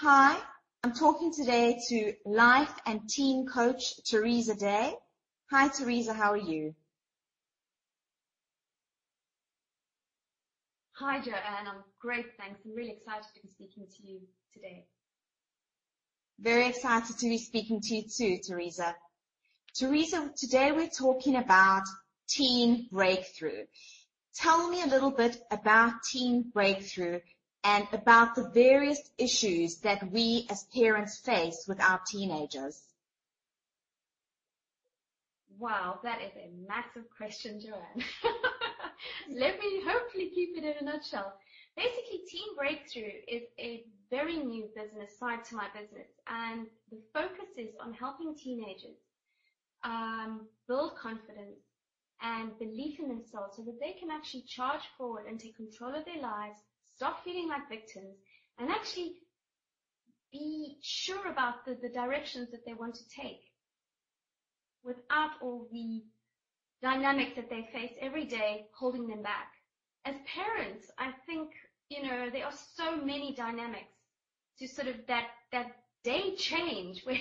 Hi, I'm talking today to life and teen coach Theresa Day. Hi Theresa, how are you? Hi, Joanne. I'm great, thanks. I'm really excited to be speaking to you today. Very excited to be speaking to you too, Theresa. Theresa, today we're talking about teen breakthrough. Tell me a little bit about teen breakthrough and about the various issues that we as parents face with our teenagers. Wow, that is a massive question, Joanne. Let me hopefully keep it in a nutshell. Basically, Teen Breakthrough is a very new business side to my business, and the focus is on helping teenagers build confidence and belief in themselves so that they can actually charge forward and take control of their lives, stop feeling like victims, and actually be sure about the directions that they want to take without all the dynamics that they face every day holding them back. As parents, I think, there are so many dynamics to sort of that day change where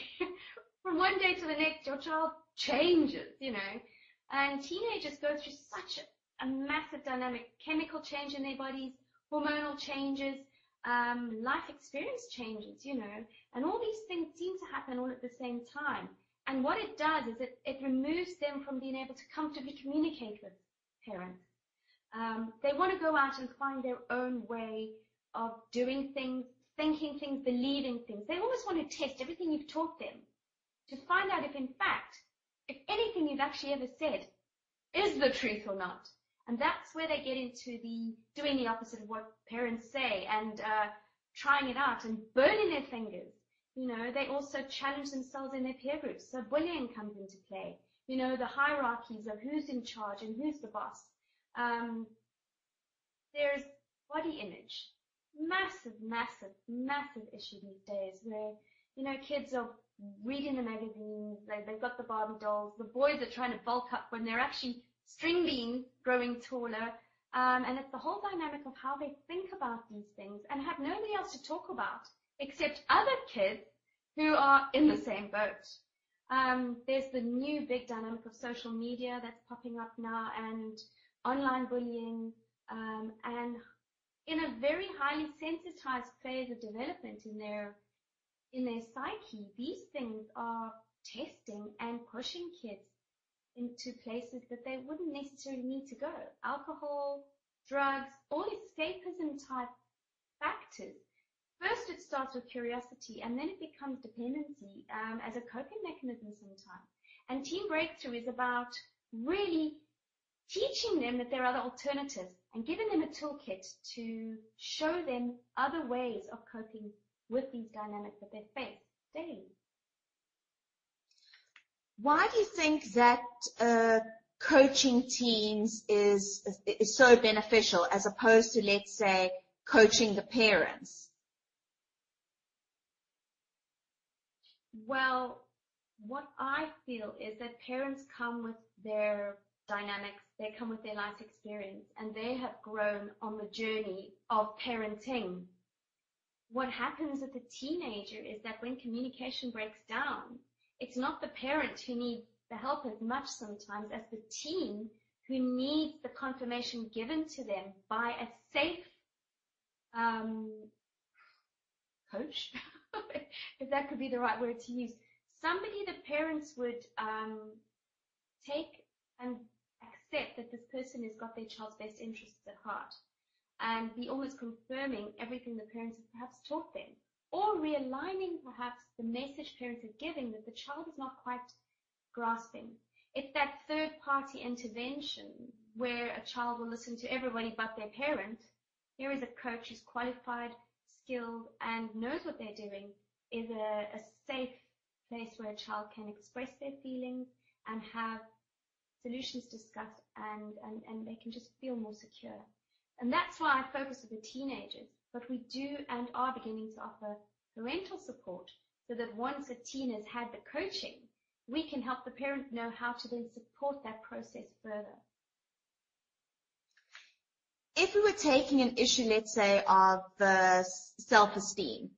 from one day to the next, your child changes, and teenagers go through such a massive dynamic, chemical change in their bodies, hormonal changes, life experience changes, and all these things seem to happen all at the same time. And what it does is it removes them from being able to comfortably communicate with parents. They want to go out and find their own way of doing things, thinking things, believing things. They always want to test everything you've taught them to find out if, in fact, if anything you've actually ever said is the truth or not. And that's where they get into doing the opposite of what parents say and trying it out and burning their fingers. They also challenge themselves in their peer groups. So bullying comes into play. The hierarchies of who's in charge and who's the boss. There's body image. Massive, massive, massive issue these days where, kids are reading the magazines, they've got the Barbie dolls, the boys are trying to bulk up when they're actually string beans growing taller. And it's the whole dynamic of how they think about these things and have nobody else to talk about except other kids who are in the same boat. There's the new big dynamic of social media that's popping up now and online bullying, and in a very highly sensitized phase of development in their psyche, these things are testing and pushing kids into places that they wouldn't necessarily need to go. Alcohol, drugs, all escapism type factors. First, it starts with curiosity, and then it becomes dependency as a coping mechanism sometimes. And Teen Breakthrough is about really teaching them that there are other alternatives and giving them a toolkit to show them other ways of coping with these dynamics that they face daily. Why do you think that coaching teens is so beneficial as opposed to, let's say, coaching the parents? Well, what I feel is that parents come with their dynamics, they come with their life experience, and they have grown on the journey of parenting. What happens with a teenager is that when communication breaks down, it's not the parent who needs the help as much sometimes as the teen who needs the confirmation given to them by a safe coach, if that could be the right word to use. Somebody the parents would take and accept that this person has got their child's best interests at heart and be almost confirming everything the parents have perhaps taught them, or realigning perhaps the message parents are giving that the child is not quite grasping. It's that third-party intervention where a child will listen to everybody but their parent. Here is a coach who's qualified, skilled, and knows what they're doing, is a safe place where a child can express their feelings and have solutions discussed, and they can just feel more secure. And that's why I focus with the teenagers. But we do and are beginning to offer parental support so that once a teen has had the coaching, we can help the parent know how to then support that process further. If we were taking an issue, let's say, of self-esteem,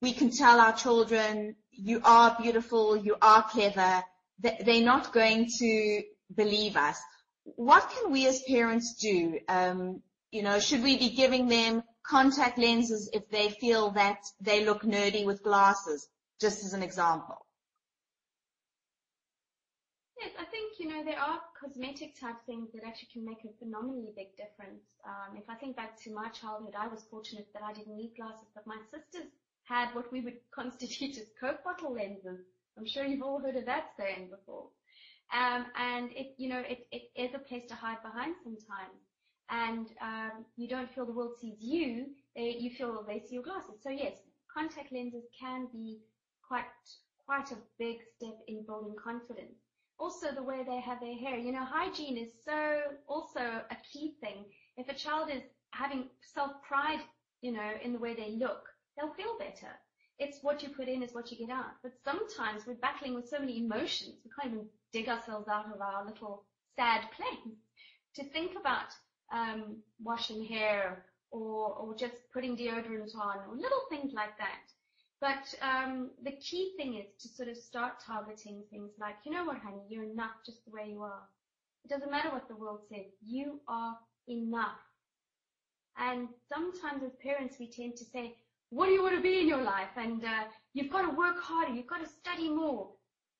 we can tell our children, you are beautiful, you are clever, they're not going to believe us. What can we as parents do? Should we be giving them contact lenses if they feel that they look nerdy with glasses, just as an example? Yes, I think, there are cosmetic type things that actually can make a phenomenally big difference. If I think back to my childhood, I was fortunate that I didn't need glasses, but my sisters had what we would constitute as Coke bottle lenses. I'm sure you've all heard of that saying before. And it is a place to hide behind sometimes. And you don't feel the world sees you, you feel they see your glasses. So yes, contact lenses can be quite a big step in building confidence. Also, the way they have their hair. Hygiene is also a key thing. If a child is having self-pride, in the way they look, they'll feel better. It's what you put in is what you get out. But sometimes we're battling with so many emotions, we can't even dig ourselves out of our little sad place to think about washing hair or just putting deodorant on or little things like that. But the key thing is to sort of start targeting things like, you know what, honey, you're enough just the way you are. It doesn't matter what the world says. You are enough. And sometimes as parents, we tend to say, what do you want to be in your life? And you've got to work harder. You've got to study more.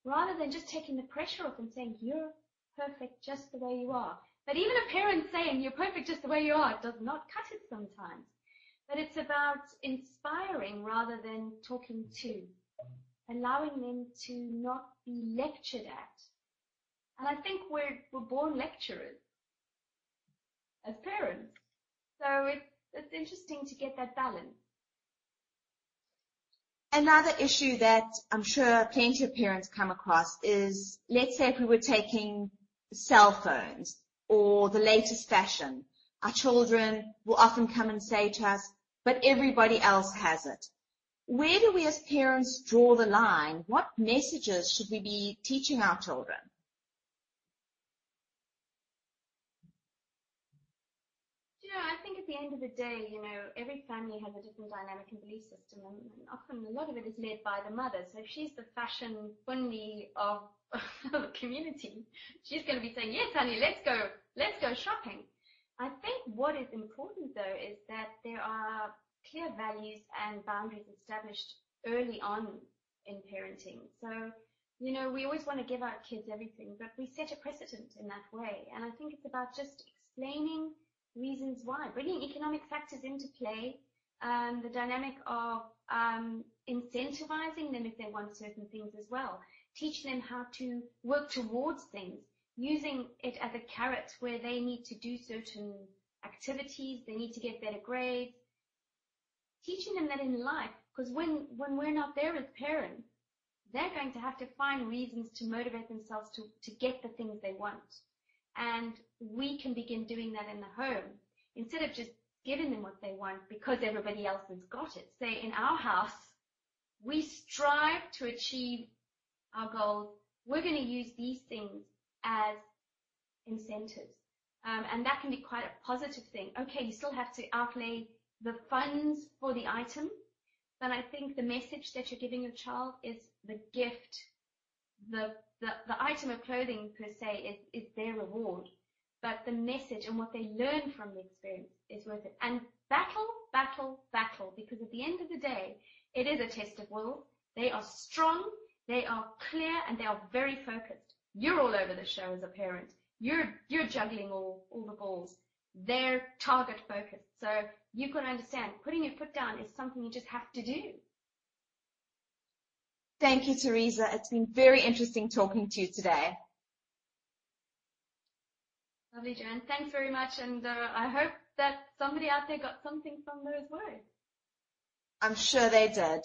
Rather than just taking the pressure off and saying, you're perfect just the way you are. But even a parent saying you're perfect just the way you are does not cut it sometimes. But it's about inspiring rather than talking to, allowing them to not be lectured at. And I think we're born lecturers as parents. So it's interesting to get that balance. Another issue that I'm sure plenty of parents come across is, let's say if we were taking cell phones or the latest fashion, our children will often come and say to us, but everybody else has it. Where do we as parents draw the line? What messages should we be teaching our children? I think at the end of the day, every family has a different dynamic and belief system, and often a lot of it is led by the mother. So if she's the fashion bunny of the community, she's going to be saying, yes, honey, let's go shopping. I think what is important, though, is that there are clear values and boundaries established early on in parenting. So, we always want to give our kids everything, but we set a precedent in that way. And I think it's about just explaining reasons why, bringing economic factors into play, the dynamic of incentivizing them if they want certain things as well, teaching them how to work towards things, using it as a carrot where they need to do certain activities, they need to get better grades, teaching them that in life, because when we're not there as parents, they're going to have to find reasons to motivate themselves to get the things they want. And we can begin doing that in the home instead of just giving them what they want because everybody else has got it. Say in our house, we strive to achieve our goals. We're going to use these things as incentives. And that can be quite a positive thing. Okay, you still have to outlay the funds for the item, but I think the message that you're giving your child is the gift, the item of clothing per se is their reward, but the message and what they learn from the experience is worth it. And battle, because at the end of the day, it is a test of will. They are strong, they are clear, and they are very focused. You're all over the show as a parent. You're juggling all the balls. They're target focused. So you've got to understand, putting your foot down is something you just have to do. Thank you, Theresa. It's been very interesting talking to you today. Lovely, Joanne. Thanks very much. And I hope that somebody out there got something from those words. I'm sure they did.